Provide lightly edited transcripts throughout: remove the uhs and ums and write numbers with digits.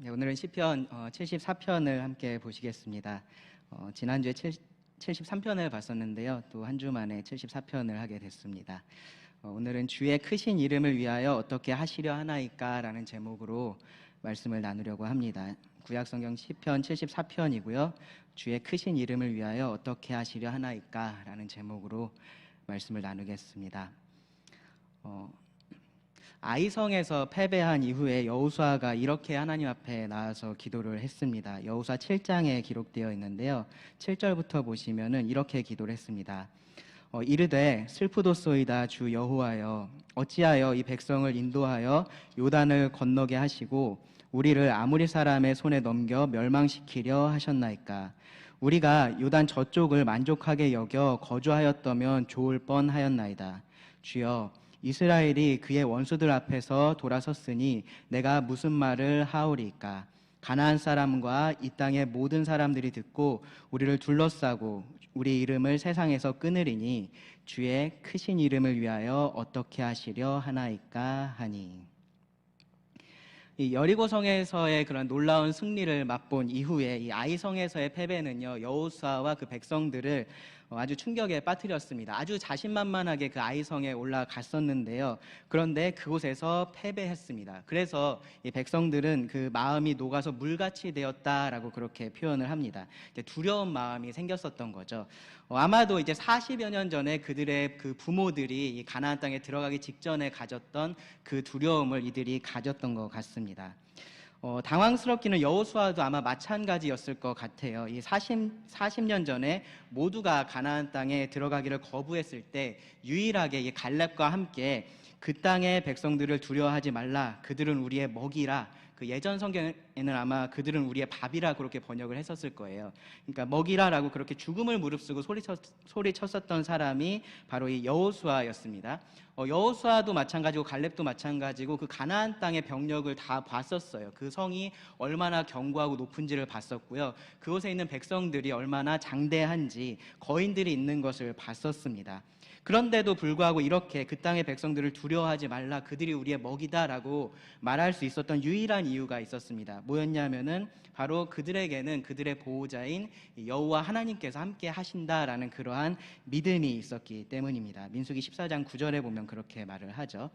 네, 오늘은 시편 74편을 함께 보시겠습니다. 지난주에 73편을 봤었는데요. 또 한 주 만에 74편을 하게 됐습니다. 오늘은 주의 크신 이름을 위하여 어떻게 하시려 하나이까 라는 제목으로 말씀을 나누려고 합니다. 구약성경 시편 74편이고요. 주의 크신 이름을 위하여 어떻게 하시려 하나이까 라는 제목으로 말씀을 나누겠습니다. 아이성에서 패배한 이후에 여호수아가 이렇게 하나님 앞에 나와서 기도를 했습니다. 여호수아 7장에 기록되어 있는데요. 7절부터 보시면은 이렇게 기도를 했습니다. 이르되 슬프도소이다 주 여호와여, 어찌하여 이 백성을 인도하여 요단을 건너게 하시고 우리를 아무리 사람의 손에 넘겨 멸망시키려 하셨나이까. 우리가 요단 저쪽을 만족하게 여겨 거주하였다면 좋을 뻔하였나이다. 주여, 이스라엘이 그의 원수들 앞에서 돌아섰으니 내가 무슨 말을 하오리까. 가나안 사람과 이 땅의 모든 사람들이 듣고 우리를 둘러싸고 우리 이름을 세상에서 끊으리니 주의 크신 이름을 위하여 어떻게 하시려 하나이까 하니. 이 여리고성에서의 그런 놀라운 승리를 맛본 이후에 이 아이성에서의 패배는요, 여호수아와 그 백성들을 아주 충격에 빠뜨렸습니다. 아주 자신만만하게 그 아이성에 올라갔었는데요. 그런데 그곳에서 패배했습니다. 그래서 이 백성들은 그 마음이 녹아서 물같이 되었다라고 그렇게 표현을 합니다. 이제 두려운 마음이 생겼었던 거죠. 아마도 이제 40여 년 전에 그들의 그 부모들이 이 가나안 땅에 들어가기 직전에 가졌던 그 두려움을 이들이 가졌던 것 같습니다. 당황스럽기는 여호수아도 아마 마찬가지였을 것 같아요. 이 40년 전에 모두가 가나안 땅에 들어가기를 거부했을 때 유일하게 이 갈렙과 함께 그 땅의 백성들을 두려워하지 말라, 그들은 우리의 먹이라. 그 예전 성경에는 아마 그들은 우리의 밥이라 그렇게 번역을 했었을 거예요. 그러니까 먹이라라고 그렇게 죽음을 무릅쓰고 소리쳤었던 사람이 바로 이 여호수아였습니다. 여호수아도 마찬가지고 갈렙도 마찬가지고 그 가나안 땅의 병력을 다 봤었어요. 그 성이 얼마나 견고하고 높은지를 봤었고요. 그곳에 있는 백성들이 얼마나 장대한지, 거인들이 있는 것을 봤었습니다. 그런데도 불구하고 이렇게 그 땅의 백성들을 두려워하지 말라, 그들이 우리의 먹이다라고 말할 수 있었던 유일한 이유가 있었습니다. 뭐였냐면은 바로 그들에게는 그들의 보호자인 여호와 하나님께서 함께 하신다라는 그러한 믿음이 있었기 때문입니다. 민수기 14장 9절에 보면 그렇게 말을 하죠.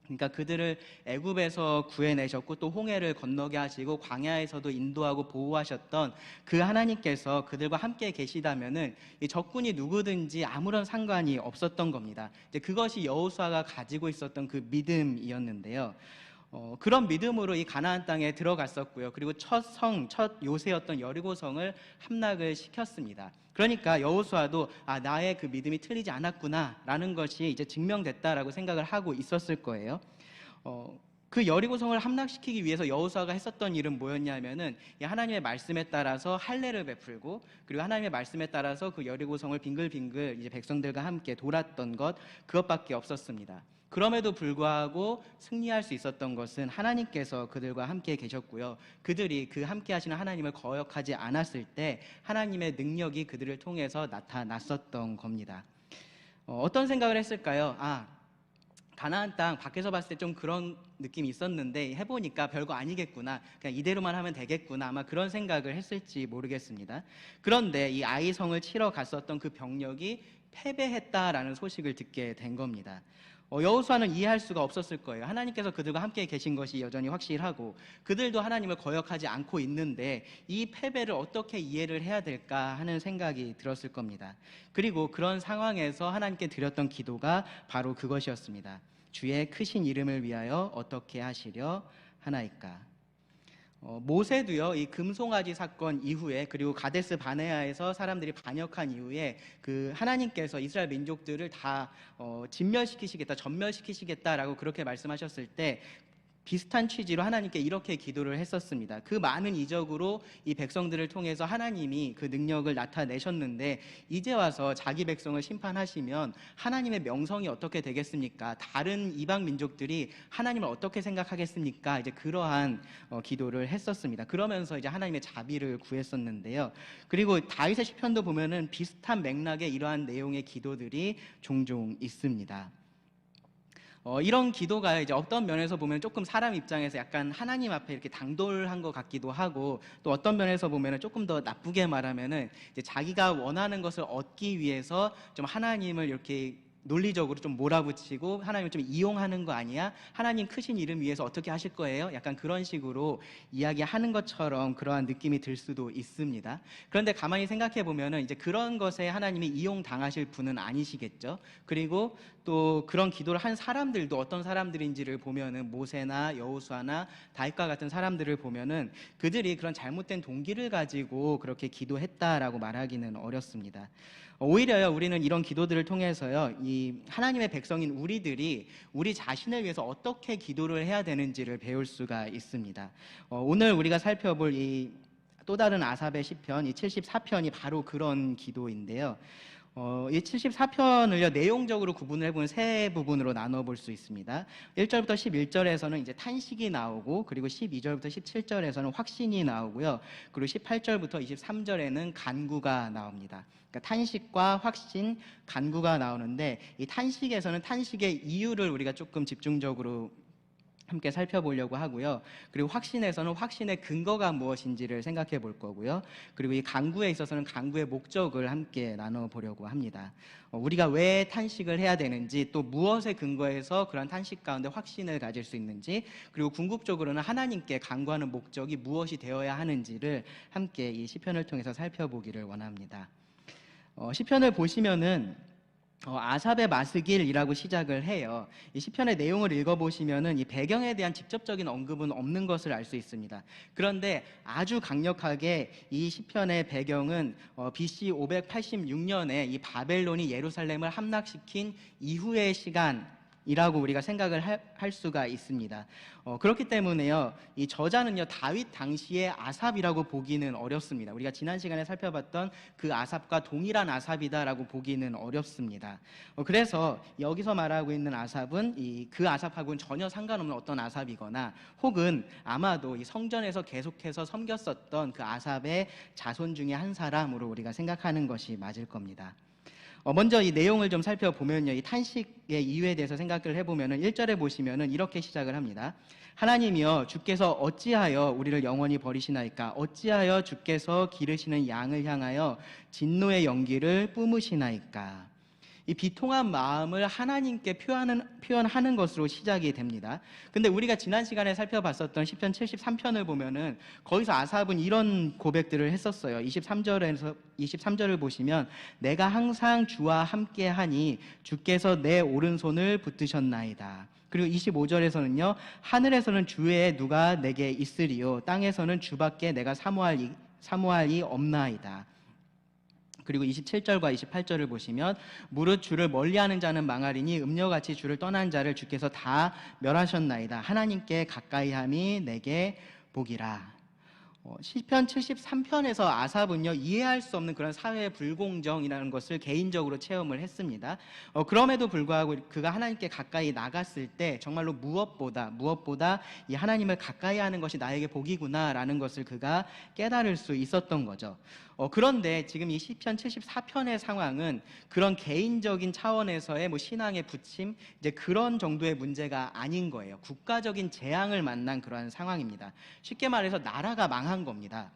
그러니까 그들을 애굽에서 구해내셨고 또 홍해를 건너게 하시고 광야에서도 인도하고 보호하셨던 그 하나님께서 그들과 함께 계시다면은 이 적군이 누구든지 아무런 상관이 없었던 겁니다. 이제 그것이 여호수아가 가지고 있었던 그 믿음이었는데요. 그런 믿음으로 이 가나안 땅에 들어갔었고요. 그리고 첫 요새였던 여리고성을 함락을 시켰습니다. 그러니까 여호수아도 나의 그 믿음이 틀리지 않았구나라는 것이 이제 증명됐다라고 생각을 하고 있었을 거예요. 그 여리고성을 함락시키기 위해서 여호수아가 했었던 일은 뭐였냐면은 하나님의 말씀에 따라서 할례를 베풀고, 그리고 하나님의 말씀에 따라서 그 여리고성을 빙글빙글 이제 백성들과 함께 돌았던 그것밖에 없었습니다. 그럼에도 불구하고 승리할 수 있었던 것은 하나님께서 그들과 함께 계셨고요. 그들이 그 함께 하시는 하나님을 거역하지 않았을 때 하나님의 능력이 그들을 통해서 나타났었던 겁니다. 어떤 생각을 했을까요? 가나안 땅 밖에서 봤을 때 좀 그런 느낌이 있었는데 해보니까 별거 아니겠구나, 그냥 이대로만 하면 되겠구나, 아마 그런 생각을 했을지 모르겠습니다. 그런데 이 아이성을 치러 갔었던 그 병력이 패배했다라는 소식을 듣게 된 겁니다. 여호수아는 이해할 수가 없었을 거예요. 하나님께서 그들과 함께 계신 것이 여전히 확실하고 그들도 하나님을 거역하지 않고 있는데 이 패배를 어떻게 이해를 해야 될까 하는 생각이 들었을 겁니다. 그리고 그런 상황에서 하나님께 드렸던 기도가 바로 그것이었습니다. 주의 크신 이름을 위하여 어떻게 하시려 하나이까. 모세도요, 이 금송아지 사건 이후에, 그리고 가데스 바네아에서 사람들이 반역한 이후에 그 하나님께서 이스라엘 민족들을 다 전멸시키시겠다라고 그렇게 말씀하셨을 때 비슷한 취지로 하나님께 이렇게 기도를 했었습니다. 그 많은 이적으로 이 백성들을 통해서 하나님이 그 능력을 나타내셨는데 이제 와서 자기 백성을 심판하시면 하나님의 명성이 어떻게 되겠습니까? 다른 이방 민족들이 하나님을 어떻게 생각하겠습니까? 이제 그러한 기도를 했었습니다. 그러면서 이제 하나님의 자비를 구했었는데요. 그리고 다윗의 시편도 보면은 비슷한 맥락의 이러한 내용의 기도들이 종종 있습니다. 이런 기도가 이제 어떤 면에서 보면 조금 사람 입장에서 약간 하나님 앞에 이렇게 당돌한 것 같기도 하고, 또 어떤 면에서 보면은 조금 더 나쁘게 말하면은 이제 자기가 원하는 것을 얻기 위해서 좀 하나님을 이렇게 논리적으로 좀 몰아붙이고 하나님을 좀 이용하는 거 아니야? 하나님 크신 이름 위해서 어떻게 하실 거예요? 약간 그런 식으로 이야기하는 것처럼 그러한 느낌이 들 수도 있습니다. 그런데 가만히 생각해 보면은 이제 그런 것에 하나님이 이용당하실 분은 아니시겠죠. 그리고 또 그런 기도를 한 사람들도 어떤 사람들인지를 보면은 모세나 여호수아나 다윗과 같은 사람들을 보면은 그들이 그런 잘못된 동기를 가지고 그렇게 기도했다라고 말하기는 어렵습니다. 오히려요, 우리는 이런 기도들을 통해서요, 이 하나님의 백성인 우리들이 우리 자신을 위해서 어떻게 기도를 해야 되는지를 배울 수가 있습니다. 오늘 우리가 살펴볼 이 또 다른 아삽의 시편, 이 74편이 바로 그런 기도인데요. 이 74편을요, 내용적으로 구분을 해보면 세 부분으로 나눠볼 수 있습니다. 1절부터 11절에서는 이제 탄식이 나오고, 그리고 12절부터 17절에서는 확신이 나오고요. 그리고 18절부터 23절에는 간구가 나옵니다. 그러니까 탄식과 확신, 간구가 나오는데, 이 탄식에서는 탄식의 이유를 우리가 조금 집중적으로 함께 살펴보려고 하고요. 그리고 확신에서는 확신의 근거가 무엇인지를 생각해 볼 거고요. 그리고 이 간구에 있어서는 간구의 목적을 함께 나눠보려고 합니다. 우리가 왜 탄식을 해야 되는지, 또 무엇에 근거해서 그런 탄식 가운데 확신을 가질 수 있는지, 그리고 궁극적으로는 하나님께 간구하는 목적이 무엇이 되어야 하는지를 함께 이 시편을 통해서 살펴보기를 원합니다. 시편을 보시면은 아삽의 마스길이라고 시작을 해요. 이 시편의 내용을 읽어보시면은 이 배경에 대한 직접적인 언급은 없는 것을 알 수 있습니다. 그런데 아주 강력하게 이 시편의 배경은 BC 586년에 이 바벨론이 예루살렘을 함락시킨 이후의 시간이라고 우리가 생각을 할 수가 있습니다. 그렇기 때문에요, 이 저자는요, 다윗 당시의 아삽이라고 보기는 어렵습니다. 우리가 지난 시간에 살펴봤던 그 아삽과 동일한 아삽이다라고 보기는 어렵습니다. 그래서 여기서 말하고 있는 아삽은 그 아삽하고는 전혀 상관없는 어떤 아삽이거나, 혹은 아마도 이 성전에서 계속해서 섬겼었던 그 아삽의 자손 중에 한 사람으로 우리가 생각하는 것이 맞을 겁니다. 먼저 이 내용을 좀 살펴보면요, 이 탄식의 이유에 대해서 생각을 해보면은 1절에 보시면은 이렇게 시작을 합니다. 하나님이여, 주께서 어찌하여 우리를 영원히 버리시나이까? 어찌하여 주께서 기르시는 양을 향하여 진노의 연기를 뿜으시나이까? 이 비통한 마음을 하나님께 표현하는 것으로 시작이 됩니다. 근데 우리가 지난 시간에 살펴봤었던 시편 73편을 보면은 거기서 아삽은 이런 고백들을 했었어요. 23절을 보시면 내가 항상 주와 함께하니 주께서 내 오른손을 붙드셨나이다. 그리고 25절에서는요, 하늘에서는 주 외에 누가 내게 있으리요, 땅에서는 주밖에 내가 사모할 이 없나이다. 그리고 27절과 28절을 보시면 무릇 주를 멀리하는 자는 망하리니 음녀같이 주를 떠난 자를 주께서 다 멸하셨나이다. 하나님께 가까이함이 내게 복이라. 시편 73편에서 아삽은요, 이해할 수 없는 그런 사회의 불공정이라는 것을 개인적으로 체험을 했습니다. 그럼에도 불구하고 그가 하나님께 가까이 나갔을 때 정말로 무엇보다 이 하나님을 가까이 하는 것이 나에게 복이구나라는 것을 그가 깨달을 수 있었던 거죠. 그런데 지금 이 시편 74편의 상황은 그런 개인적인 차원에서의 신앙의 부침, 이제 그런 정도의 문제가 아닌 거예요. 국가적인 재앙을 만난 그러한 상황입니다. 쉽게 말해서 나라가 망한 겁니다.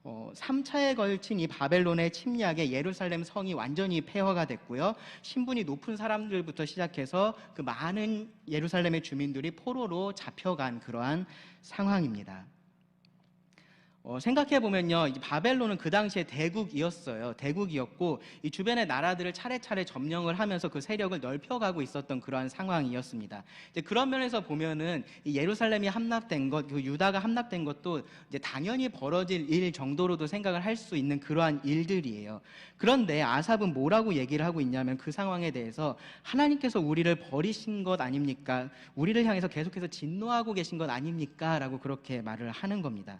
3차에 걸친 이 바벨론의 침략에 예루살렘 성이 완전히 폐허가 됐고요. 신분이 높은 사람들부터 시작해서 그 많은 예루살렘의 주민들이 포로로 잡혀간 그러한 상황입니다. 생각해보면요, 바벨론은 그 당시에 대국이었고 이 주변의 나라들을 차례차례 점령을 하면서 그 세력을 넓혀가고 있었던 그러한 상황이었습니다. 이제 그런 면에서 보면은 이 예루살렘이 함락된 것, 그 유다가 함락된 것도 이제 당연히 벌어질 일 정도로도 생각을 할 수 있는 그러한 일들이에요. 그런데 아삽은 뭐라고 얘기를 하고 있냐면 그 상황에 대해서 하나님께서 우리를 버리신 것 아닙니까? 우리를 향해서 계속해서 진노하고 계신 것 아닙니까? 라고 그렇게 말을 하는 겁니다.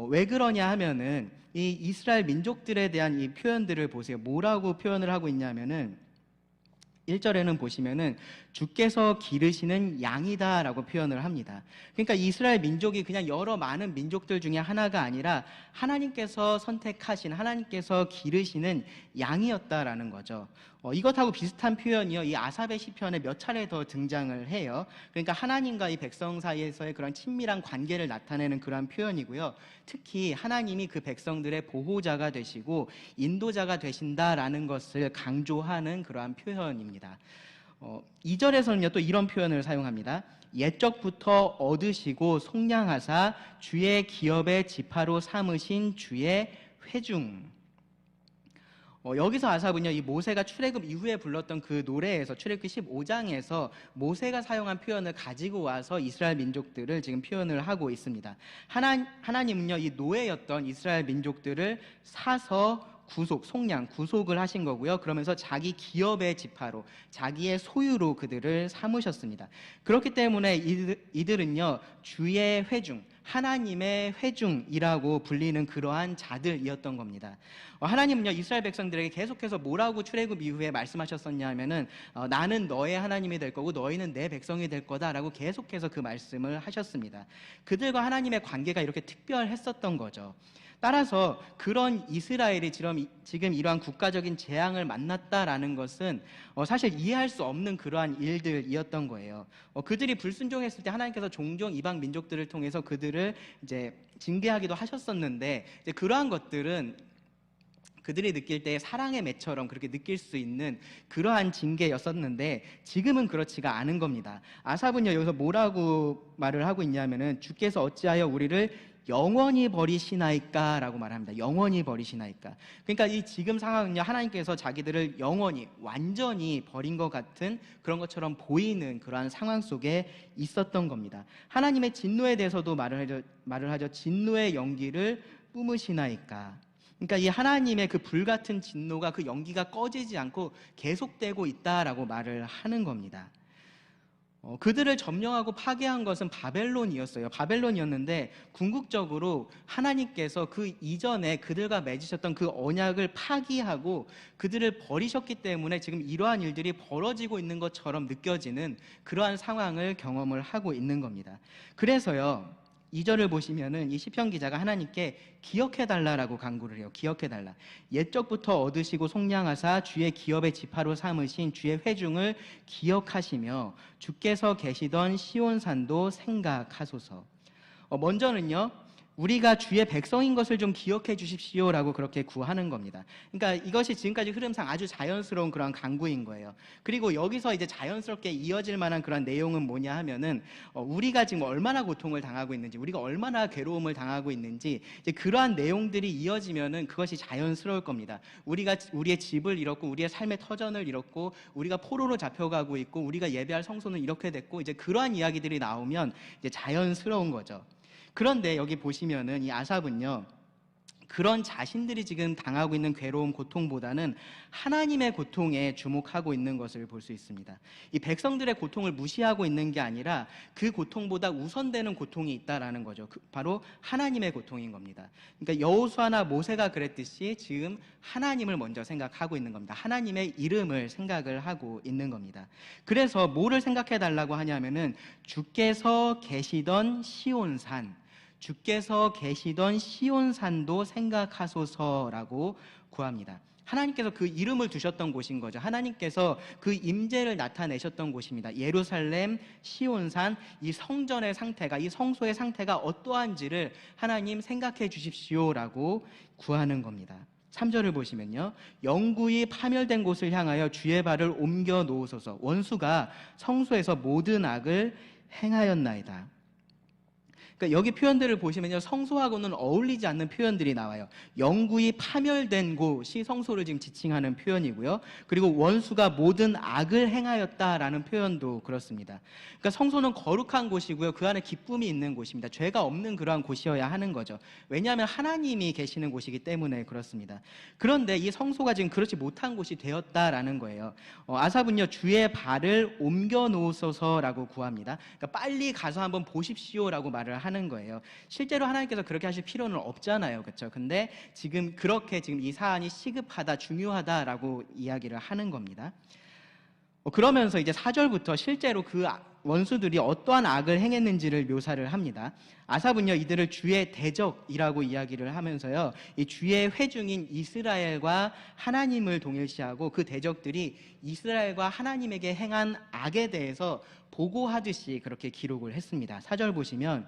왜 그러냐 하면은 이 이스라엘 민족들에 대한 이 표현들을 보세요. 뭐라고 표현을 하고 있냐면은 1절에는 보시면은 주께서 기르시는 양이다라고 표현을 합니다. 그러니까 이스라엘 민족이 그냥 여러 많은 민족들 중에 하나가 아니라 하나님께서 선택하신, 하나님께서 기르시는 양이었다라는 거죠. 이것하고 비슷한 표현이요, 이 아삽의 시편에 몇 차례 더 등장을 해요. 그러니까 하나님과 이 백성 사이에서의 그런 친밀한 관계를 나타내는 그러한 표현이고요. 특히 하나님이 그 백성들의 보호자가 되시고 인도자가 되신다라는 것을 강조하는 그러한 표현입니다. 2절에서는요 또 이런 표현을 사용합니다. 옛적부터 얻으시고 속량하사 주의 기업의 지파로 삼으신 주의 회중. 여기서 아삽은요, 이 모세가 출애굽 이후에 불렀던 그 노래에서, 출애굽기 15장에서 모세가 사용한 표현을 가지고 와서 이스라엘 민족들을 지금 표현을 하고 있습니다. 하나님은요, 이 노예였던 이스라엘 민족들을 사서 구속을 하신 거고요. 그러면서 자기 기업의 지파로, 자기의 소유로 그들을 삼으셨습니다. 그렇기 때문에 이들은요, 주의 회중, 하나님의 회중이라고 불리는 그러한 자들이었던 겁니다. 하나님은요, 이스라엘 백성들에게 계속해서 뭐라고 출애굽 이후에 말씀하셨었냐 하면은 나는 너의 하나님이 될 거고 너희는 내 백성이 될 거다라고 계속해서 그 말씀을 하셨습니다. 그들과 하나님의 관계가 이렇게 특별했었던 거죠. 따라서 그런 이스라엘이 지금 이러한 국가적인 재앙을 만났다라는 것은 사실 이해할 수 없는 그러한 일들이었던 거예요. 그들이 불순종했을 때 하나님께서 종종 이방 민족들을 통해서 그들을 이제 징계하기도 하셨었는데, 이제 그러한 것들은 그들이 느낄 때 사랑의 맺처럼 그렇게 느낄 수 있는 그러한 징계였었는데, 지금은 그렇지가 않은 겁니다. 아삽은요, 여기서 뭐라고 말을 하고 있냐면은 주께서 어찌하여 우리를 영원히 버리시나이까 라고 말합니다. 영원히 버리시나이까. 그러니까 이 지금 상황은요, 하나님께서 자기들을 영원히 완전히 버린 것 같은 그런 것처럼 보이는 그러한 상황 속에 있었던 겁니다. 하나님의 진노에 대해서도 말을 하죠. 진노의 연기를 뿜으시나이까. 그러니까 이 하나님의 그 불같은 진노가, 그 연기가 꺼지지 않고 계속되고 있다라고 말을 하는 겁니다. 그들을 점령하고 파괴한 것은 바벨론이었어요. 바벨론이었는데 궁극적으로 하나님께서 그 이전에 그들과 맺으셨던 그 언약을 파기하고 그들을 버리셨기 때문에 지금 이러한 일들이 벌어지고 있는 것처럼 느껴지는 그러한 상황을 경험을 하고 있는 겁니다. 그래서요, 2절을 보시면은 이 시편 기자가 하나님께 기억해달라라고 간구를 해요. 기억해달라. 옛적부터 얻으시고 속량하사 주의 기업의 지파로 삼으신 주의 회중을 기억하시며 주께서 계시던 시온산도 생각하소서. 먼저는요, 우리가 주의 백성인 것을 좀 기억해 주십시오라고 그렇게 구하는 겁니다. 그러니까 이것이 지금까지 흐름상 아주 자연스러운 그런 간구인 거예요. 그리고 여기서 이제 자연스럽게 이어질 만한 그런 내용은 뭐냐 하면은 우리가 지금 얼마나 고통을 당하고 있는지, 우리가 얼마나 괴로움을 당하고 있는지, 이제 그러한 내용들이 이어지면은 그것이 자연스러울 겁니다. 우리가 우리의 집을 잃었고, 우리의 삶의 터전을 잃었고, 우리가 포로로 잡혀가고 있고, 우리가 예배할 성소는 이렇게 됐고, 이제 그러한 이야기들이 나오면 이제 자연스러운 거죠. 그런데 여기 보시면은 이 아삽은요, 그런 자신들이 지금 당하고 있는 괴로움, 고통보다는 하나님의 고통에 주목하고 있는 것을 볼 수 있습니다. 이 백성들의 고통을 무시하고 있는 게 아니라 그 고통보다 우선되는 고통이 있다라는 거죠. 바로 하나님의 고통인 겁니다. 그러니까 여호수아나 모세가 그랬듯이 지금 하나님을 먼저 생각하고 있는 겁니다. 하나님의 이름을 생각을 하고 있는 겁니다. 그래서 뭐를 생각해 달라고 하냐면은 주께서 계시던 시온산, 주께서 계시던 시온산도 생각하소서라고 구합니다. 하나님께서 그 이름을 두셨던 곳인 거죠. 하나님께서 그 임재를 나타내셨던 곳입니다. 예루살렘, 시온산, 이 성전의 상태가, 이 성소의 상태가 어떠한지를 하나님 생각해 주십시오라고 구하는 겁니다. 3절을 보시면요, 영구히 파멸된 곳을 향하여 주의 발을 옮겨 놓으소서. 원수가 성소에서 모든 악을 행하였나이다. 그러니까 여기 표현들을 보시면요, 성소하고는 어울리지 않는 표현들이 나와요. 영구히 파멸된 곳이 성소를 지금 지칭하는 표현이고요. 그리고 원수가 모든 악을 행하였다라는 표현도 그렇습니다. 그러니까 성소는 거룩한 곳이고요, 그 안에 기쁨이 있는 곳입니다. 죄가 없는 그러한 곳이어야 하는 거죠. 왜냐하면 하나님이 계시는 곳이기 때문에 그렇습니다. 그런데 이 성소가 지금 그렇지 못한 곳이 되었다라는 거예요. 아삽은요, 주의 발을 옮겨 놓으소서라고 구합니다. 그러니까 빨리 가서 한번 보십시오라고 말을 하는 거예요. 실제로 하나님께서 그렇게 하실 필요는 없잖아요, 그렇죠? 근데 지금 그렇게 지금 이 사안이 시급하다, 중요하다라고 이야기를 하는 겁니다. 그러면서 이제 4절부터 실제로 그 원수들이 어떠한 악을 행했는지를 묘사를 합니다. 아삽은요, 이들을 주의 대적이라고 이야기를 하면서요, 이 주의 회중인 이스라엘과 하나님을 동일시하고 그 대적들이 이스라엘과 하나님에게 행한 악에 대해서 보고하듯이 그렇게 기록을 했습니다. 4절 보시면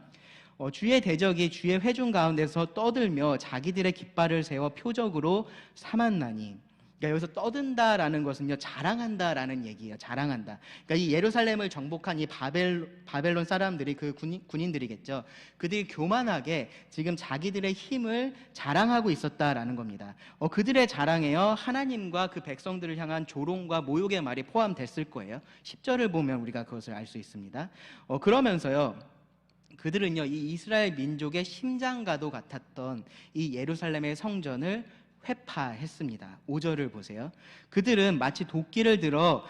주의 대적이 주의 회중 가운데서 떠들며 자기들의 깃발을 세워 표적으로 삼았나니. 그러니까 여기서 떠든다라는 것은요, 자랑한다라는 얘기예요. 자랑한다. 그러니까 이 예루살렘을 정복한 이 바벨론 사람들이, 그 군인들이겠죠. 그들이 교만하게 지금 자기들의 힘을 자랑하고 있었다라는 겁니다. 그들의 자랑에요, 하나님과 그 백성들을 향한 조롱과 모욕의 말이 포함됐을 거예요. 10절을 보면 우리가 그것을 알 수 있습니다. 그러면서요, 그들은요, 이 이스라엘 민족의 심장과도 같았던 이 예루살렘의 성전을 회파했습니다. 5절을 보세요. 그들은 마치 도끼를 들어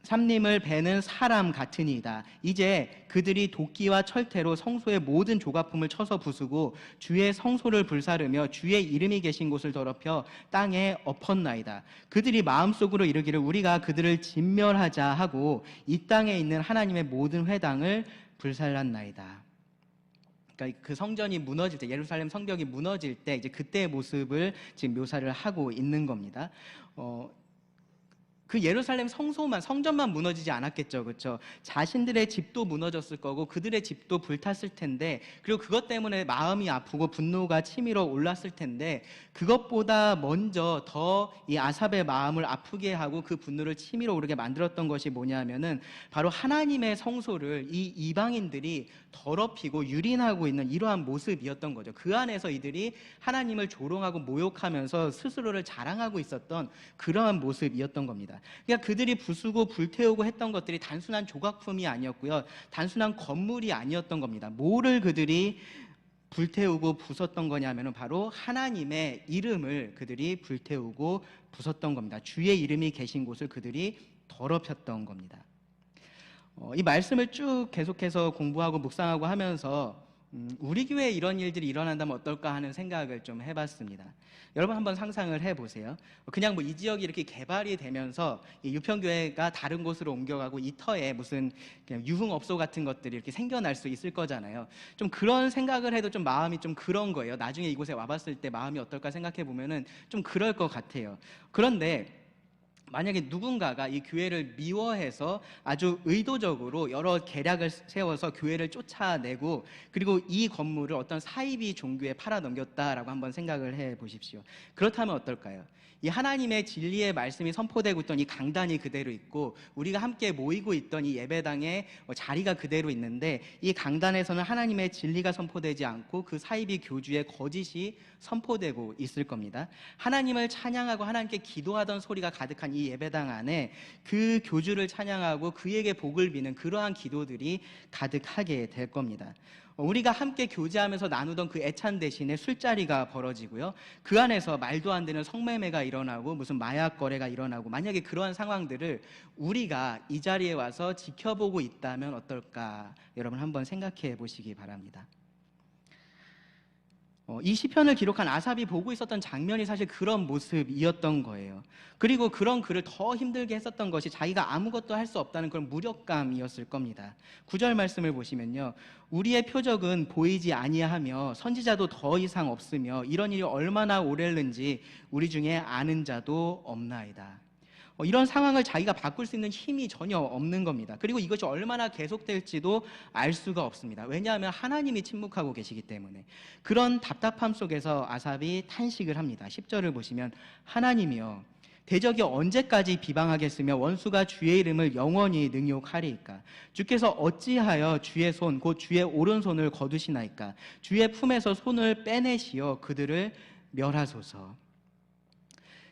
삼림을 베는 사람 같으니이다. 이제 그들이 도끼와 철퇴로 성소의 모든 조각품을 쳐서 부수고 주의 성소를 불사르며 주의 이름이 계신 곳을 더럽혀 땅에 엎었나이다. 그들이 마음속으로 이르기를 우리가 그들을 진멸하자 하고 이 땅에 있는 하나님의 모든 회당을 불살랐나이다. 그러니까 그 성전이 무너질 때, 예루살렘 성벽이 무너질 때 이제 그때의 모습을 지금 묘사를 하고 있는 겁니다. 그 예루살렘 성전만 무너지지 않았겠죠, 그렇죠? 자신들의 집도 무너졌을 거고 그들의 집도 불탔을 텐데, 그리고 그것 때문에 마음이 아프고 분노가 치밀어 올랐을 텐데, 그것보다 먼저 더 이 아삽의 마음을 아프게 하고 그 분노를 치밀어 오르게 만들었던 것이 뭐냐면은 바로 하나님의 성소를 이 이방인들이 더럽히고 유린하고 있는 이러한 모습이었던 거죠. 그 안에서 이들이 하나님을 조롱하고 모욕하면서 스스로를 자랑하고 있었던 그러한 모습이었던 겁니다. 그러니까 그들이 부수고 불태우고 했던 것들이 단순한 조각품이 아니었고요, 단순한 건물이 아니었던 겁니다. 뭐를 그들이 불태우고 부쉈던 거냐면 바로 하나님의 이름을 그들이 불태우고 부쉈던 겁니다. 주의 이름이 계신 곳을 그들이 더럽혔던 겁니다. 이 말씀을 쭉 계속해서 공부하고 묵상하고 하면서 우리 교회에 이런 일들이 일어난다면 어떨까 하는 생각을 좀 해봤습니다. 여러분 한번 상상을 해보세요. 그냥 이 지역이 이렇게 개발이 되면서 이 유평교회가 다른 곳으로 옮겨가고 이 터에 무슨 그냥 유흥업소 같은 것들이 이렇게 생겨날 수 있을 거잖아요. 좀 그런 생각을 해도 좀 마음이 좀 그런 거예요. 나중에 이곳에 와봤을 때 마음이 어떨까 생각해 보면은 좀 그럴 것 같아요. 그런데 만약에 누군가가 이 교회를 미워해서 아주 의도적으로 여러 계략을 세워서 교회를 쫓아내고 그리고 이 건물을 어떤 사이비 종교에 팔아넘겼다라고 한번 생각을 해 보십시오. 그렇다면 어떨까요? 이 하나님의 진리의 말씀이 선포되고 있던 이 강단이 그대로 있고 우리가 함께 모이고 있던 이 예배당의 자리가 그대로 있는데 이 강단에서는 하나님의 진리가 선포되지 않고 그 사이비 교주의 거짓이 선포되고 있을 겁니다. 하나님을 찬양하고 하나님께 기도하던 소리가 가득한 이 예배당 안에 그 교주를 찬양하고 그에게 복을 비는 그러한 기도들이 가득하게 될 겁니다. 우리가 함께 교제하면서 나누던 그 애찬 대신에 술자리가 벌어지고요, 그 안에서 말도 안 되는 성매매가 일어나고 무슨 마약 거래가 일어나고, 만약에 그러한 상황들을 우리가 이 자리에 와서 지켜보고 있다면 어떨까, 여러분 한번 생각해 보시기 바랍니다. 이 시편을 기록한 아삽이 보고 있었던 장면이 사실 그런 모습이었던 거예요. 그리고 그런 그를 더 힘들게 했었던 것이 자기가 아무것도 할 수 없다는 그런 무력감이었을 겁니다. 9절 말씀을 보시면요, 우리의 표적은 보이지 아니하며 선지자도 더 이상 없으며 이런 일이 얼마나 오랬는지 우리 중에 아는 자도 없나이다. 이런 상황을 자기가 바꿀 수 있는 힘이 전혀 없는 겁니다. 그리고 이것이 얼마나 계속될지도 알 수가 없습니다. 왜냐하면 하나님이 침묵하고 계시기 때문에. 그런 답답함 속에서 아삽이 탄식을 합니다. 10절을 보시면 하나님이여, 대적이 언제까지 비방하겠으며 원수가 주의 이름을 영원히 능욕하리이까? 주께서 어찌하여 주의 손 곧 주의 오른손을 거두시나이까? 주의 품에서 손을 빼내시어 그들을 멸하소서.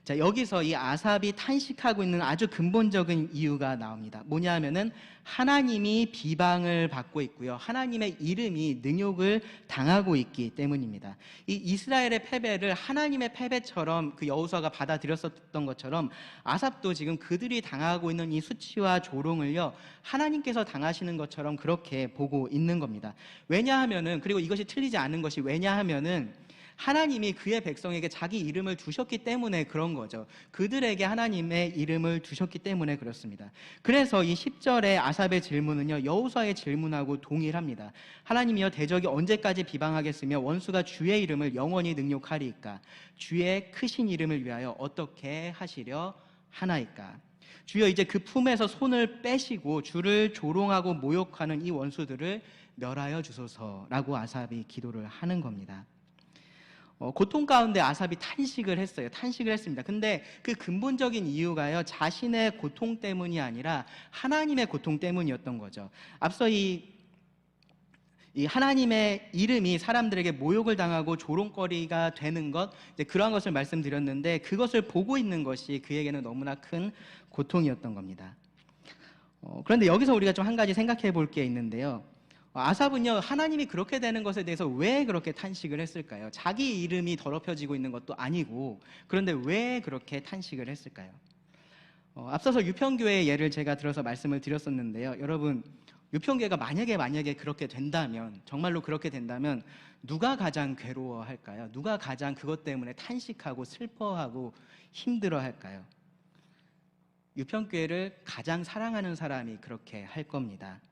자, 여기서 이 아삽이 탄식하고 있는 아주 근본적인 이유가 나옵니다. 뭐냐 하면은 하나님이 비방을 받고 있고요, 하나님의 이름이 능욕을 당하고 있기 때문입니다. 이 이스라엘의 패배를 하나님의 패배처럼 그 여호수아가 받아들였었던 것처럼 아삽도 지금 그들이 당하고 있는 이 수치와 조롱을요, 하나님께서 당하시는 것처럼 그렇게 보고 있는 겁니다. 왜냐하면은, 그리고 이것이 틀리지 않은 것이 왜냐하면은 하나님이 그의 백성에게 자기 이름을 두셨기 때문에 그런 거죠. 그들에게 하나님의 이름을 두셨기 때문에 그렇습니다. 그래서 이 10절의 아삽의 질문은요, 여호수아의 질문하고 동일합니다. 하나님이여, 대적이 언제까지 비방하겠으며 원수가 주의 이름을 영원히 능욕하리이까? 주의 크신 이름을 위하여 어떻게 하시려 하나이까? 주여, 이제 그 품에서 손을 빼시고 주를 조롱하고 모욕하는 이 원수들을 멸하여 주소서라고 아삽이 기도를 하는 겁니다. 고통 가운데 아삽이 탄식을 했어요. 탄식을 했습니다. 근데 그 근본적인 이유가요, 자신의 고통 때문이 아니라 하나님의 고통 때문이었던 거죠. 앞서 이 하나님의 이름이 사람들에게 모욕을 당하고 조롱거리가 되는 것, 이제 그러한 것을 말씀드렸는데, 그것을 보고 있는 것이 그에게는 너무나 큰 고통이었던 겁니다. 그런데 여기서 우리가 좀 한 가지 생각해 볼 게 있는데요. 아삽은요, 하나님이 그렇게 되는 것에 대해서 왜 그렇게 탄식을 했을까요? 자기 이름이 더럽혀지고 있는 것도 아니고, 그런데 왜 그렇게 탄식을 했을까요? 앞서서 유평교회의 예를 제가 들어서 말씀을 드렸었는데요. 여러분, 유평교회가 만약에 그렇게 된다면, 정말로 그렇게 된다면 누가 가장 괴로워할까요? 누가 가장 그것 때문에 탄식하고 슬퍼하고 힘들어할까요? 유평교회를 가장 사랑하는 사람이 그렇게 할 겁니다.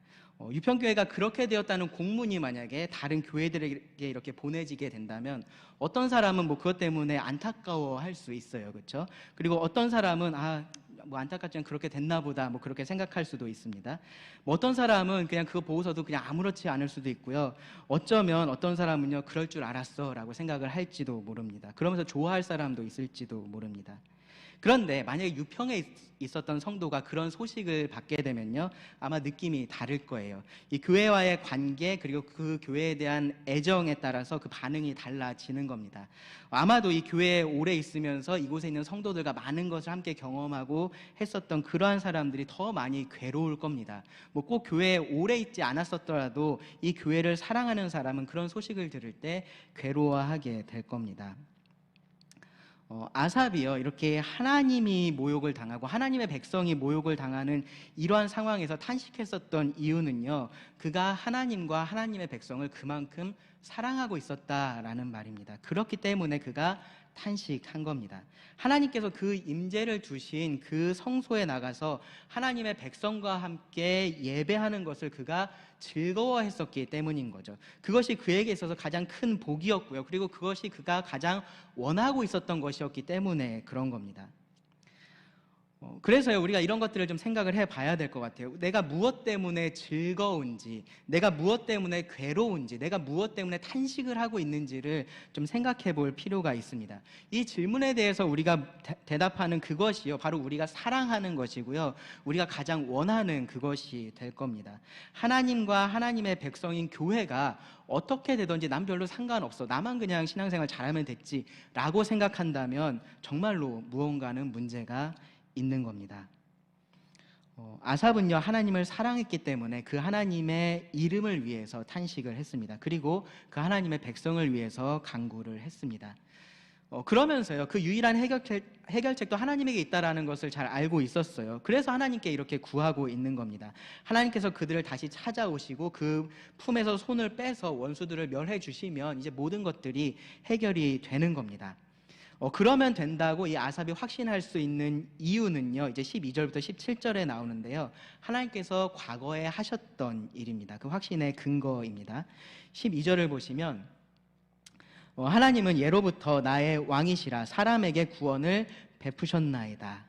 유평교회가 그렇게 되었다는 공문이 만약에 다른 교회들에게 이렇게 보내지게 된다면 어떤 사람은 뭐 그것 때문에 안타까워할 수 있어요, 그렇죠? 그리고 어떤 사람은 뭐 안타깝지만 그렇게 됐나 보다, 뭐 그렇게 생각할 수도 있습니다. 뭐 어떤 사람은 그냥 그거 보고서도 그냥 아무렇지 않을 수도 있고요. 어쩌면 어떤 사람은요, 그럴 줄 알았어 라고 생각을 할지도 모릅니다. 그러면서 좋아할 사람도 있을지도 모릅니다. 그런데 만약에 유평에 있었던 성도가 그런 소식을 받게 되면요, 아마 느낌이 다를 거예요. 이 교회와의 관계, 그리고 그 교회에 대한 애정에 따라서 그 반응이 달라지는 겁니다. 아마도 이 교회에 오래 있으면서 이곳에 있는 성도들과 많은 것을 함께 경험하고 했었던 그러한 사람들이 더 많이 괴로울 겁니다. 뭐 꼭 교회에 오래 있지 않았었더라도 이 교회를 사랑하는 사람은 그런 소식을 들을 때 괴로워하게 될 겁니다. 아삽이요, 이렇게 하나님이 모욕을 당하고 하나님의 백성이 모욕을 당하는 이러한 상황에서 탄식했었던 이유는요, 그가 하나님과 하나님의 백성을 그만큼 사랑하고 있었다라는 말입니다. 그렇기 때문에 그가 탄식한 겁니다. 하나님께서 그 임재를 두신 그 성소에 나가서 하나님의 백성과 함께 예배하는 것을 그가 즐거워했었기 때문인 거죠. 그것이 그에게 있어서 가장 큰 복이었고요. 그리고 그것이 그가 가장 원하고 있었던 것이었기 때문에 그런 겁니다. 그래서요, 우리가 이런 것들을 좀 생각을 해봐야 될 것 같아요. 내가 무엇 때문에 즐거운지, 내가 무엇 때문에 괴로운지, 내가 무엇 때문에 탄식을 하고 있는지를 좀 생각해 볼 필요가 있습니다. 이 질문에 대해서 우리가 대답하는 그것이요, 바로 우리가 사랑하는 것이고요, 우리가 가장 원하는 그것이 될 겁니다. 하나님과 하나님의 백성인 교회가 어떻게 되든지 난 별로 상관없어, 나만 그냥 신앙생활 잘하면 됐지 라고 생각한다면 정말로 무언가는 문제가 있는 겁니다. 아삽은요, 하나님을 사랑했기 때문에 그 하나님의 이름을 위해서 탄식을 했습니다. 그리고 그 하나님의 백성을 위해서 간구를 했습니다. 그러면서요, 그 유일한 해결책도 하나님에게 있다라는 것을 잘 알고 있었어요. 그래서 하나님께 이렇게 구하고 있는 겁니다. 하나님께서 그들을 다시 찾아오시고 그 품에서 손을 빼서 원수들을 멸해 주시면 이제 모든 것들이 해결이 되는 겁니다. 그러면 된다고 이 아삽이 확신할 수 있는 이유는요, 이제 12절부터 17절에 나오는데요, 하나님께서 과거에 하셨던 일입니다. 그 확신의 근거입니다. 12절을 보시면 하나님은 예로부터 나의 왕이시라 사람에게 구원을 베푸셨나이다.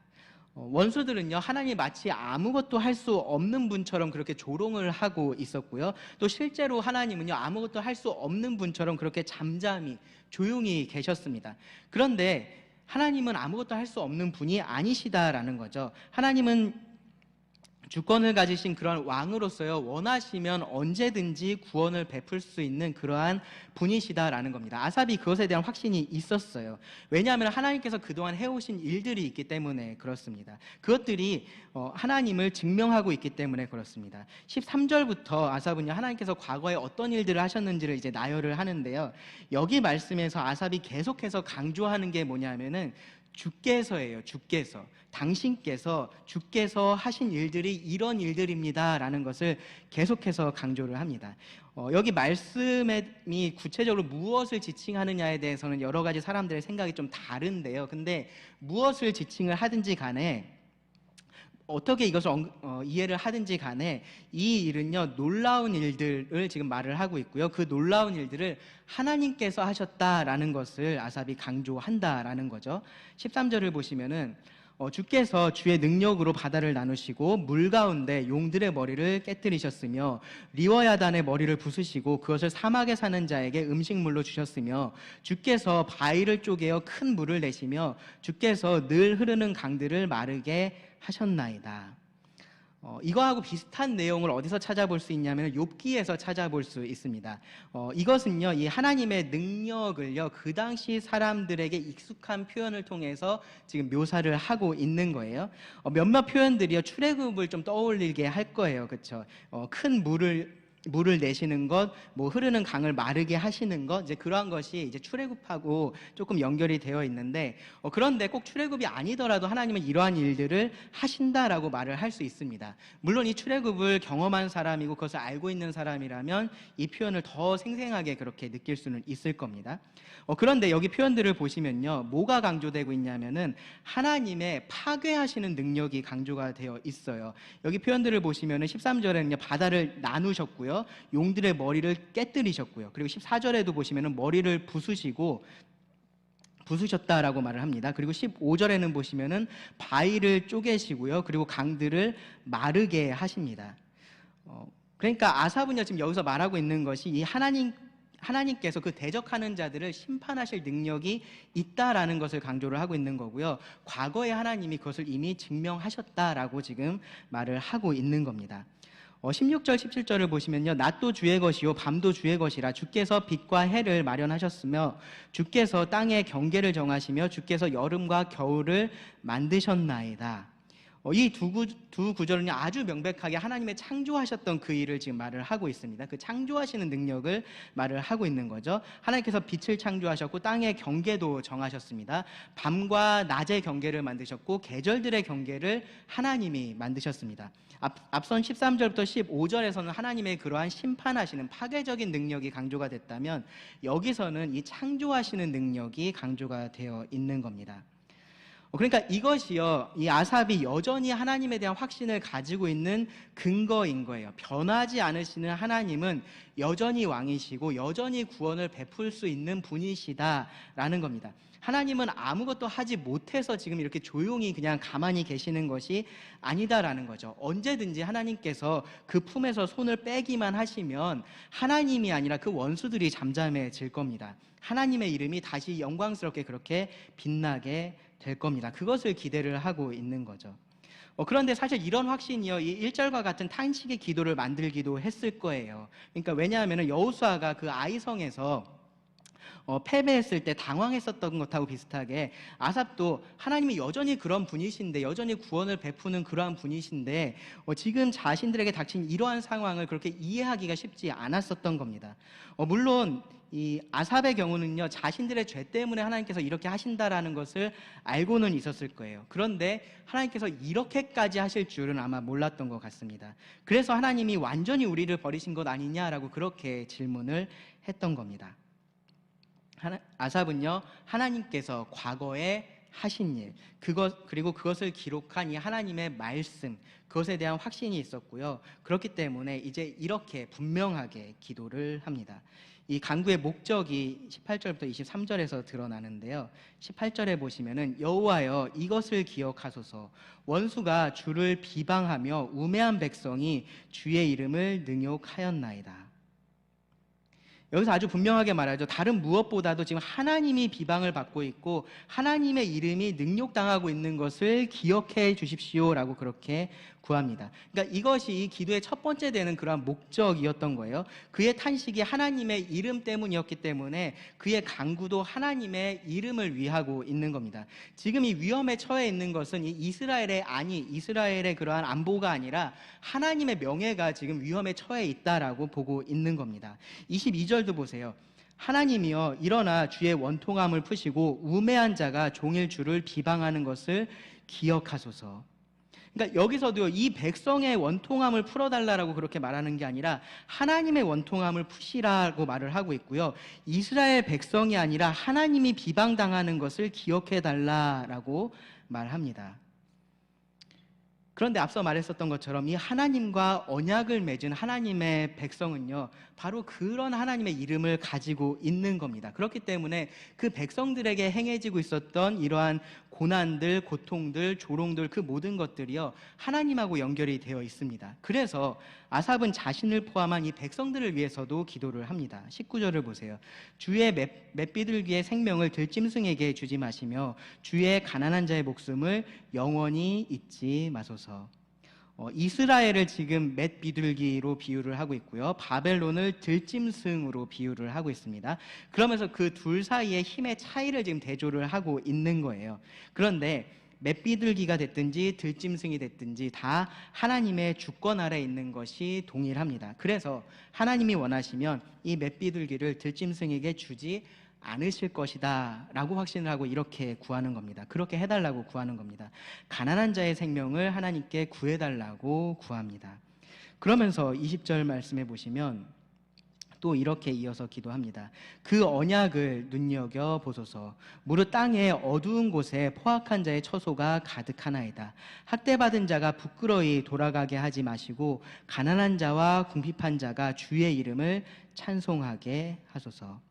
원수들은요, 하나님이 마치 아무것도 할 수 없는 분처럼 그렇게 조롱을 하고 있었고요, 또 실제로 하나님은요, 아무것도 할 수 없는 분처럼 그렇게 잠잠히 조용히 계셨습니다. 그런데 하나님은 아무것도 할 수 없는 분이 아니시다라는 거죠. 하나님은 주권을 가지신 그런 왕으로서요, 원하시면 언제든지 구원을 베풀 수 있는 그러한 분이시다라는 겁니다. 아삽이 그것에 대한 확신이 있었어요. 왜냐하면 하나님께서 그동안 해오신 일들이 있기 때문에 그렇습니다. 그것들이 하나님을 증명하고 있기 때문에 그렇습니다. 13절부터 아삽은요, 하나님께서 과거에 어떤 일들을 하셨는지를 이제 나열을 하는데요, 여기 말씀에서 아삽이 계속해서 강조하는 게 뭐냐면은 주께서예요. 주께서. 주께서 하신 일들이 이런 일들입니다라는 것을 계속해서 강조를 합니다. 여기 말씀이 구체적으로 무엇을 지칭하느냐에 대해서는 여러 가지 사람들의 생각이 좀 다른데요. 근데 무엇을 지칭을 하든지 간에, 어떻게 이것을 이해를 하든지 간에 이 일은요, 놀라운 일들을 지금 말을 하고 있고요. 그 놀라운 일들을 하나님께서 하셨다라는 것을 아삽이 강조한다라는 거죠. 13절을 보시면은 주께서 주의 능력으로 바다를 나누시고 물 가운데 용들의 머리를 깨뜨리셨으며 리워야단의 머리를 부수시고 그것을 사막에 사는 자에게 음식물로 주셨으며 주께서 바위를 쪼개어 큰 물을 내시며 주께서 늘 흐르는 강들을 마르게 하셨나이다. 이거하고 비슷한 내용을 어디서 찾아볼 수 있냐면 욥기에서 찾아볼 수 있습니다. 이것은요, 이 하나님의 능력을요, 그 당시 사람들에게 익숙한 표현을 통해서 지금 묘사를 하고 있는 거예요. 몇몇 표현들이요, 출애굽을 좀 떠올리게 할 거예요, 그렇죠? 큰 물을 내시는 것, 뭐 흐르는 강을 마르게 하시는 것, 이제 그러한 것이 이제 출애굽하고 조금 연결이 되어 있는데, 그런데 꼭 출애굽이 아니더라도 하나님은 이러한 일들을 하신다라고 말을 할 수 있습니다. 물론 이 출애굽을 경험한 사람이고 그것을 알고 있는 사람이라면 이 표현을 더 생생하게 그렇게 느낄 수는 있을 겁니다. 그런데 여기 표현들을 보시면요, 뭐가 강조되고 있냐면은 하나님의 파괴하시는 능력이 강조가 되어 있어요. 여기 표현들을 보시면은 13절에는요, 바다를 나누셨고요, 용들의 머리를 깨뜨리셨고요, 그리고 14절에도 보시면은 머리를 부수셨다라고 말을 합니다. 그리고 15절에는 보시면은 바위를 쪼개시고요, 그리고 강들을 마르게 하십니다. 그러니까 아삽은요, 지금 여기서 말하고 있는 것이 이 하나님께서 그 대적하는 자들을 심판하실 능력이 있다라는 것을 강조를 하고 있는 거고요. 과거에 하나님이 그것을 이미 증명하셨다라고 지금 말을 하고 있는 겁니다. 16절 17절을 보시면요, 낮도 주의 것이요 밤도 주의 것이라 주께서 빛과 해를 마련하셨으며 주께서 땅의 경계를 정하시며 주께서 여름과 겨울을 만드셨나이다. 이 두 구절은 아주 명백하게 하나님의 창조하셨던 그 일을 지금 말을 하고 있습니다. 그 창조하시는 능력을 말을 하고 있는 거죠. 하나님께서 빛을 창조하셨고 땅의 경계도 정하셨습니다. 밤과 낮의 경계를 만드셨고 계절들의 경계를 하나님이 만드셨습니다. 앞선 13절부터 15절에서는 하나님의 그러한 심판하시는 파괴적인 능력이 강조가 됐다면 여기서는 이 창조하시는 능력이 강조가 되어 있는 겁니다. 그러니까 이것이요, 이 아삽이 여전히 하나님에 대한 확신을 가지고 있는 근거인 거예요. 변하지 않으시는 하나님은 여전히 왕이시고 여전히 구원을 베풀 수 있는 분이시다라는 겁니다. 하나님은 아무것도 하지 못해서 지금 이렇게 조용히 그냥 가만히 계시는 것이 아니다라는 거죠. 언제든지 하나님께서 그 품에서 손을 빼기만 하시면 하나님이 아니라 그 원수들이 잠잠해질 겁니다. 하나님의 이름이 다시 영광스럽게 그렇게 빛나게 될 겁니다. 그것을 기대를 하고 있는 거죠. 그런데 사실 이런 확신이요, 이 1절과 같은 탄식의 기도를 만들기도 했을 거예요. 그러니까 왜냐하면 여호수아가 그 아이성에서 패배했을 때 당황했었던 것하고 비슷하게 아삽도 하나님이 여전히 그런 분이신데, 여전히 구원을 베푸는 그러한 분이신데 지금 자신들에게 닥친 이러한 상황을 그렇게 이해하기가 쉽지 않았었던 겁니다. 물론 이 아삽의 경우는요, 자신들의 죄 때문에 하나님께서 이렇게 하신다라는 것을 알고는 있었을 거예요. 그런데 하나님께서 이렇게까지 하실 줄은 아마 몰랐던 것 같습니다. 그래서 하나님이 완전히 우리를 버리신 것 아니냐라고 그렇게 질문을 했던 겁니다. 아삽은요, 하나님께서 과거에 하신 일, 그리고 그것을 기록한 이 하나님의 말씀, 그것에 대한 확신이 있었고요. 그렇기 때문에 이제 이렇게 분명하게 기도를 합니다. 이 간구의 목적이 18절부터 23절에서 드러나는데요. 18절에 보시면은 여호와여 이것을 기억하소서, 원수가 주를 비방하며 우매한 백성이 주의 이름을 능욕하였나이다. 여기서 아주 분명하게 말하죠. 다른 무엇보다도 지금 하나님이 비방을 받고 있고 하나님의 이름이 능욕당하고 있는 것을 기억해 주십시오라고 그렇게 구합니다. 그러니까 이것이 이 기도의 첫 번째 되는 그러한 목적이었던 거예요. 그의 탄식이 하나님의 이름 때문이었기 때문에 그의 간구도 하나님의 이름을 위하고 있는 겁니다. 지금 이 위험에 처해 있는 것은 이 이스라엘의 그러한 안보가 아니라 하나님의 명예가 지금 위험에 처해 있다라고 보고 있는 겁니다. 22절도 보세요. 하나님이여 일어나 주의 원통함을 푸시고 우매한 자가 종일 주를 비방하는 것을 기억하소서. 그러니까 여기서도 이 백성의 원통함을 풀어달라고 그렇게 말하는 게 아니라 하나님의 원통함을 푸시라고 말을 하고 있고요. 이스라엘 백성이 아니라 하나님이 비방당하는 것을 기억해달라고 말합니다. 그런데 앞서 말했었던 것처럼 이 하나님과 언약을 맺은 하나님의 백성은요, 바로 그런 하나님의 이름을 가지고 있는 겁니다. 그렇기 때문에 그 백성들에게 행해지고 있었던 이러한 고난들, 고통들, 조롱들, 그 모든 것들이요, 하나님하고 연결이 되어 있습니다. 그래서 아삽은 자신을 포함한 이 백성들을 위해서도 기도를 합니다. 19절을 보세요. 주의 맷비둘기의 생명을 들짐승에게 주지 마시며 주의 가난한 자의 목숨을 영원히 잊지 마소서. 이스라엘을 지금 맷비둘기로 비유를 하고 있고요, 바벨론을 들짐승으로 비유를 하고 있습니다. 그러면서 그 둘 사이의 힘의 차이를 지금 대조를 하고 있는 거예요. 그런데 맷비둘기가 됐든지 들짐승이 됐든지 다 하나님의 주권 아래에 있는 것이 동일합니다. 그래서 하나님이 원하시면 이 맷비둘기를 들짐승에게 주지 않으실 것이다 라고 확신을 하고 이렇게 구하는 겁니다. 그렇게 해달라고 구하는 겁니다. 가난한 자의 생명을 하나님께 구해달라고 구합니다. 그러면서 20절 말씀해 보시면 또 이렇게 이어서 기도합니다. 그 언약을 눈여겨보소서. 무릇 땅의 어두운 곳에 포악한 자의 처소가 가득하나이다. 학대받은 자가 부끄러이 돌아가게 하지 마시고 가난한 자와 궁핍한 자가 주의 이름을 찬송하게 하소서.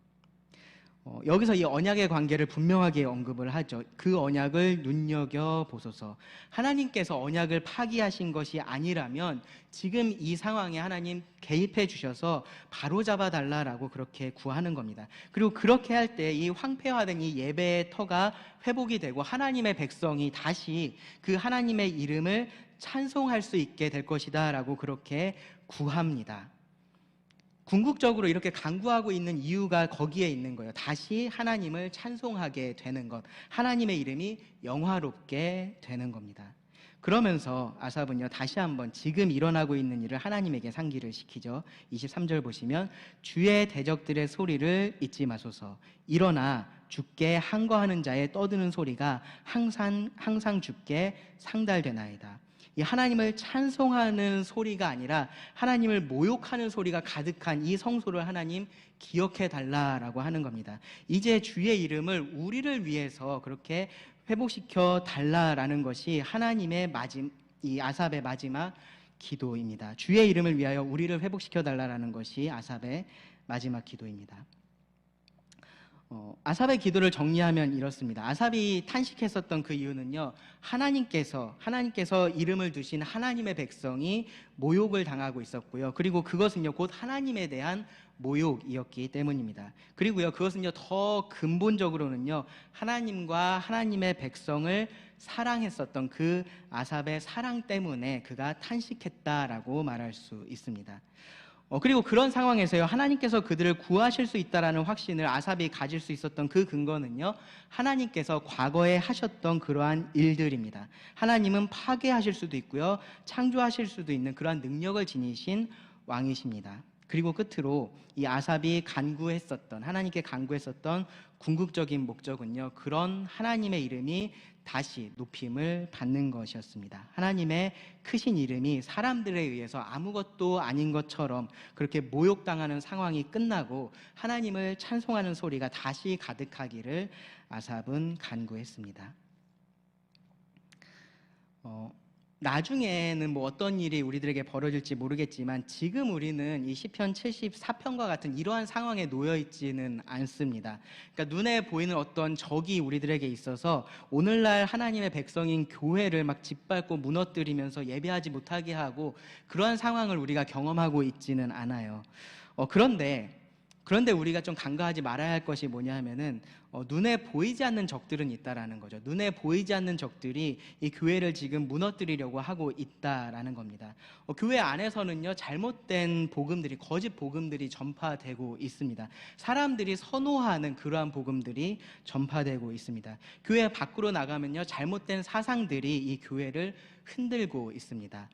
여기서 이 언약의 관계를 분명하게 언급을 하죠. 그 언약을 눈여겨보소서. 하나님께서 언약을 파기하신 것이 아니라면 지금 이 상황에 하나님 개입해 주셔서 바로잡아 달라라고 그렇게 구하는 겁니다. 그리고 그렇게 할 때 이 황폐화된 이 예배의 터가 회복이 되고 하나님의 백성이 다시 그 하나님의 이름을 찬송할 수 있게 될 것이다 라고 그렇게 구합니다. 궁극적으로 이렇게 간구하고 있는 이유가 거기에 있는 거예요. 다시 하나님을 찬송하게 되는 것, 하나님의 이름이 영화롭게 되는 겁니다. 그러면서 아삽은요, 다시 한번 지금 일어나고 있는 일을 하나님에게 상기를 시키죠. 23절 보시면 주의 대적들의 소리를 잊지 마소서. 일어나 주께 항거하는 자의 떠드는 소리가 항상 주께 상달되나이다. 이 하나님을 찬송하는 소리가 아니라 하나님을 모욕하는 소리가 가득한 이 성소를 하나님 기억해 달라라고 하는 겁니다. 이제 주의 이름을 우리를 위해서 그렇게 회복시켜 달라라는 것이 하나님의 이 아삽의 마지막 기도입니다. 주의 이름을 위하여 우리를 회복시켜 달라라는 것이 아삽의 마지막 기도입니다. 아삽의 기도를 정리하면 이렇습니다. 아삽이 탄식했었던 그 이유는요, 하나님께서 이름을 두신 하나님의 백성이 모욕을 당하고 있었고요, 그리고 그것은요 곧 하나님에 대한 모욕이었기 때문입니다. 그리고요 그것은요 더 근본적으로는요 하나님과 하나님의 백성을 사랑했었던 그 아삽의 사랑 때문에 그가 탄식했다라고 말할 수 있습니다. 그리고 그런 상황에서요 하나님께서 그들을 구하실 수 있다라는 확신을 아삽이 가질 수 있었던 그 근거는요, 하나님께서 과거에 하셨던 그러한 일들입니다. 하나님은 파괴하실 수도 있고요, 창조하실 수도 있는 그러한 능력을 지니신 왕이십니다. 그리고 끝으로 이 아삽이 하나님께 간구했었던 궁극적인 목적은요, 그런 하나님의 이름이 다시 높임을 받는 것이었습니다. 하나님의 크신 이름이 사람들에 의해서 아무것도 아닌 것처럼 그렇게 모욕당하는 상황이 끝나고 하나님을 찬송하는 소리가 다시 가득하기를 아삽은 간구했습니다. 나중에는 뭐 어떤 일이 우리들에게 벌어질지 모르겠지만 지금 우리는 이 시편 74편과 같은 이러한 상황에 놓여 있지는 않습니다. 그러니까 눈에 보이는 어떤 적이 우리들에게 있어서 오늘날 하나님의 백성인 교회를 막 짓밟고 무너뜨리면서 예배하지 못하게 하고 그러한 상황을 우리가 경험하고 있지는 않아요. 그런데 우리가 좀 간과하지 말아야 할 것이 뭐냐 하면은 눈에 보이지 않는 적들은 있다라는 거죠. 눈에 보이지 않는 적들이 이 교회를 지금 무너뜨리려고 하고 있다라는 겁니다. 교회 안에서는요 잘못된 복음들이, 거짓 복음들이 전파되고 있습니다. 사람들이 선호하는 그러한 복음들이 전파되고 있습니다. 교회 밖으로 나가면요 잘못된 사상들이 이 교회를 흔들고 있습니다.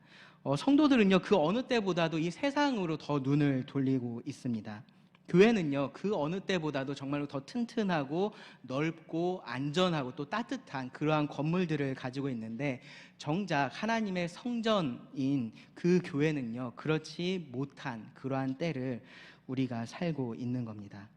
성도들은요 그 어느 때보다도 이 세상으로 더 눈을 돌리고 있습니다. 교회는요, 그 어느 때보다도 정말로 더 튼튼하고 넓고 안전하고 또 따뜻한 그러한 건물들을 가지고 있는데, 정작 하나님의 성전인 그 교회는요, 그렇지 못한 그러한 때를 우리가 살고 있는 겁니다.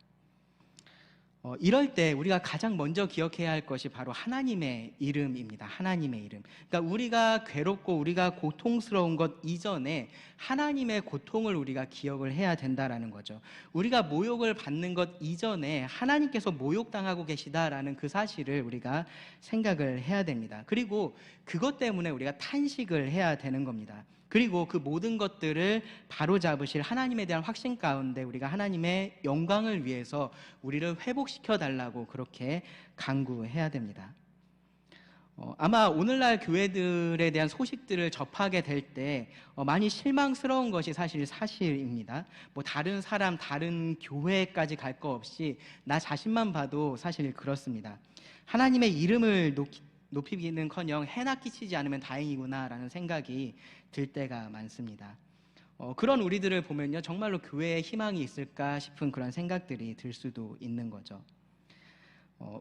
이럴 때 우리가 가장 먼저 기억해야 할 것이 바로 하나님의 이름입니다. 하나님의 이름. 그러니까 우리가 괴롭고 우리가 고통스러운 것 이전에 하나님의 고통을 우리가 기억을 해야 된다라는 거죠. 우리가 모욕을 받는 것 이전에 하나님께서 모욕당하고 계시다라는 그 사실을 우리가 생각을 해야 됩니다. 그리고 그것 때문에 우리가 탄식을 해야 되는 겁니다. 그리고 그 모든 것들을 바로잡으실 하나님에 대한 확신 가운데 우리가 하나님의 영광을 위해서 우리를 회복시켜 달라고 그렇게 간구해야 됩니다. 아마 오늘날 교회들에 대한 소식들을 접하게 될 때 많이 실망스러운 것이 사실입니다. 뭐 다른 사람, 다른 교회까지 갈 거 없이 나 자신만 봐도 사실 그렇습니다. 하나님의 이름을 높이기는커녕 해나 끼치지 않으면 다행이구나라는 생각이 들 때가 많습니다. 그런 우리들을 보면요, 정말로 교회에 희망이 있을까 싶은 그런 생각들이 들 수도 있는 거죠.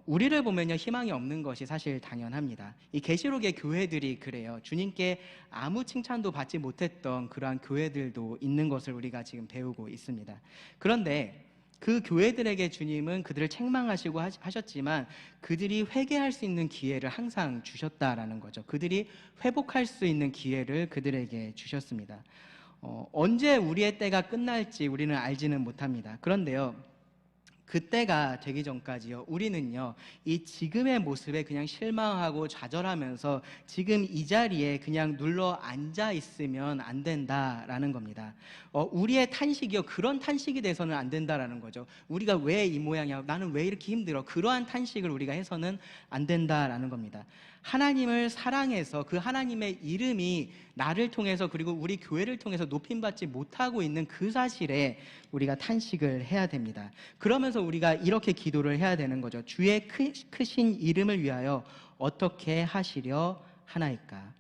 우리를 보면요, 희망이 없는 것이 사실 당연합니다. 이 계시록의 교회들이 그래요. 주님께 아무 칭찬도 받지 못했던 그러한 교회들도 있는 것을 우리가 지금 배우고 있습니다. 그런데 그 교회들에게 주님은 그들을 책망하시고 하셨지만 그들이 회개할 수 있는 기회를 항상 주셨다라는 거죠. 그들이 회복할 수 있는 기회를 그들에게 주셨습니다. 언제 우리의 때가 끝날지 우리는 알지는 못합니다. 그런데요, 그때가 되기 전까지요, 우리는요, 이 지금의 모습에 그냥 실망하고 좌절하면서 지금 이 자리에 그냥 눌러 앉아 있으면 안 된다라는 겁니다. 우리의 탄식이요, 그런 탄식이 돼서는 안 된다라는 거죠. 우리가 왜 이 모양이야, 나는 왜 이렇게 힘들어, 그러한 탄식을 우리가 해서는 안 된다라는 겁니다. 하나님을 사랑해서 그 하나님의 이름이 나를 통해서 그리고 우리 교회를 통해서 높임받지 못하고 있는 그 사실에 우리가 탄식을 해야 됩니다. 그러면서 우리가 이렇게 기도를 해야 되는 거죠. 주의 크신 이름을 위하여 어떻게 하시려 하나이까.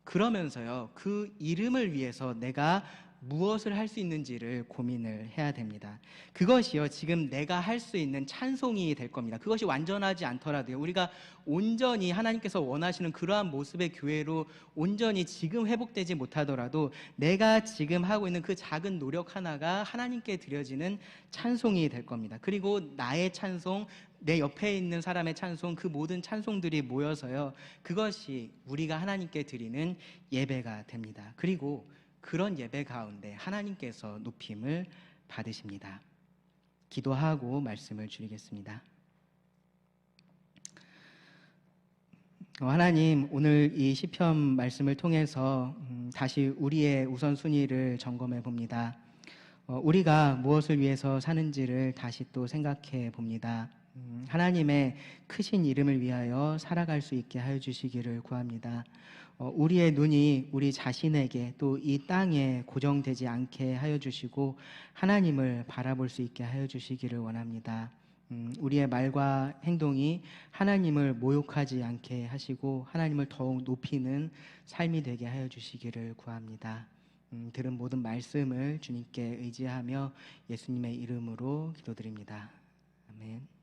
그러면서요, 그 이름을 위해서 내가 무엇을 할 수 있는지를 고민을 해야 됩니다. 그것이요, 지금 내가 할 수 있는 찬송이 될 겁니다. 그것이 완전하지 않더라도요, 우리가 온전히 하나님께서 원하시는 그러한 모습의 교회로 온전히 지금 회복되지 못하더라도 내가 지금 하고 있는 그 작은 노력 하나가 하나님께 드려지는 찬송이 될 겁니다. 그리고 나의 찬송, 내 옆에 있는 사람의 찬송, 그 모든 찬송들이 모여서요, 그것이 우리가 하나님께 드리는 예배가 됩니다. 그리고 그런 예배 가운데 하나님께서 높임을 받으십니다. 기도하고 말씀을 드리겠습니다. 하나님, 오늘 이 시편 말씀을 통해서 다시 우리의 우선순위를 점검해 봅니다. 우리가 무엇을 위해서 사는지를 다시 또 생각해 봅니다. 하나님의 크신 이름을 위하여 살아갈 수 있게 하여 주시기를 구합니다. 우리의 눈이 우리 자신에게 또 이 땅에 고정되지 않게 하여 주시고 하나님을 바라볼 수 있게 하여 주시기를 원합니다. 우리의 말과 행동이 하나님을 모욕하지 않게 하시고 하나님을 더욱 높이는 삶이 되게 하여 주시기를 구합니다. 들은 모든 말씀을 주님께 의지하며 예수님의 이름으로 기도드립니다. 아멘.